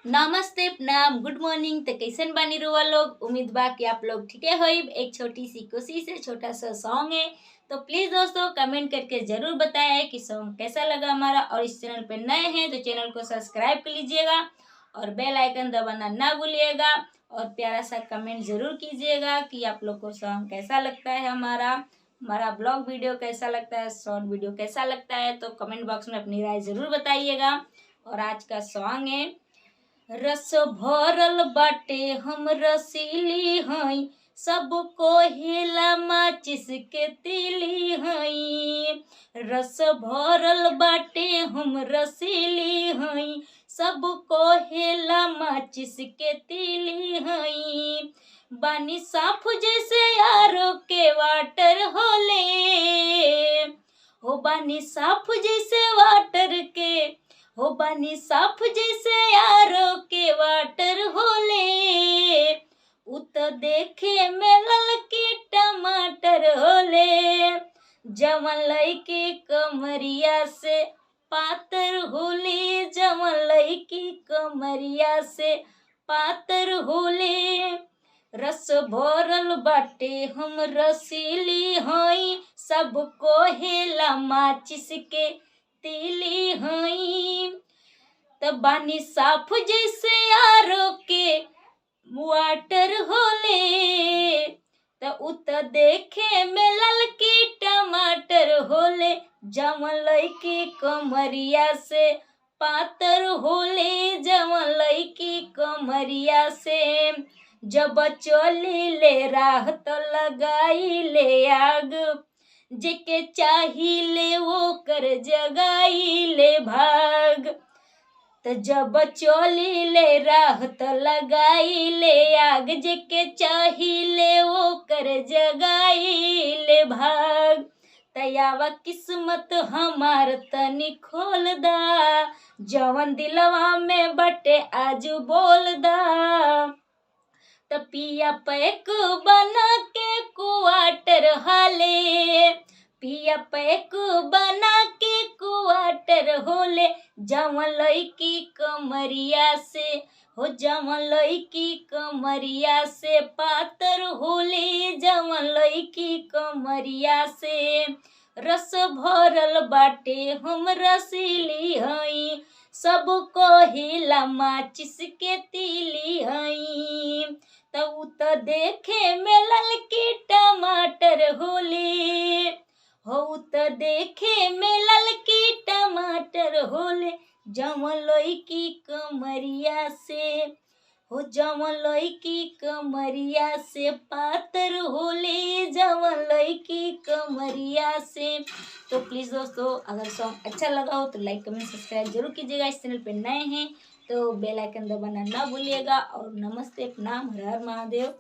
नमस्ते प्रणाम good morning. तो कैसन बानी रुआ लोग। उम्मीद बा कि आप लोग ठीक है होइब। एक छोटी सी कोशिश है, छोटा सा सॉन्ग है, तो प्लीज दोस्तों कमेंट करके जरूर बताएं कि सॉन्ग कैसा लगा हमारा। और इस चैनल पे नए हैं तो चैनल को सब्सक्राइब कर लीजिएगा और बेल आइकन दबाना ना भूलिएगा। और प्यारा सा कमेंट जरूर कीजिएगा कि आप लोग को सॉन्ग कैसा लगता है, हमारा हमारा ब्लॉग वीडियो कैसा लगता है, शॉर्ट वीडियो कैसा लगता है। तो कमेंट बॉक्स में अपनी राय जरूर बताइएगा। और आज का सॉन्ग है, रस भरल बाटे हम रसीली हई, सबको हेला माचिस के तीली हई। रस भरल बाटे हम रसीली हई, सबको हेला माचिस के तीली हई। बानी साफ जैसे यारों के वाटर होले, हो बानी साफ जैसे वाटर के, हो बानी साफ जैसे यारों के वाटर होले। उत देखे में ललकी टमाटर होले, जवन लईकी कमरिया से पातर होले, जवन लईकी कमरिया से पातर होले। रस भरल बाटे हम रसीली हई, सबको हेला माचिस के तीली हई। तब बानी साफ जैसे यारों के वाटर होले, त उत देखे में ललकी टमाटर होले, जवन लईकी कमरिया से पातर होले, जवन लईकी कमरिया से। जब चली ले राह तो लगाई ले आग, जेके चाहिए वो कर जगाई ले भाग। तो जब चली ले राह तो लगाई ले आग, जेके चाहिए वो कर जगाई ले भाग। तयावा किस्मत हमार तनी खोल दा, जवन दिलवा में बटे आज बोल दा। पिया पैक बना के क्वार्टर हाले, पिया पैक बना के क्वार्टर होले, जवन लईकी कमरिया से, हो जवन लईकी कमरिया से पातर होले, जवन लईकी कमरिया से। रस भरल बाटे हम रसीली हई, सबको हिला माचिस के तीली हई। तब तो देखे में ललकी टमाटर होले, हो तो देखे में ललकी टमाटर होले, जवन लईकी कमरिया से, हो जवन लईकी कमरिया से पातर होले, जवन लईकी कमरिया से। तो प्लीज़ दोस्तों अगर सॉन्ग अच्छा लगा हो तो लाइक कमेंट सब्सक्राइब जरूर कीजिएगा। इस चैनल पे नए हैं तो बेल आइकन दबाना ना भूलिएगा। और नमस्ते प्रणाम, हर हर महादेव।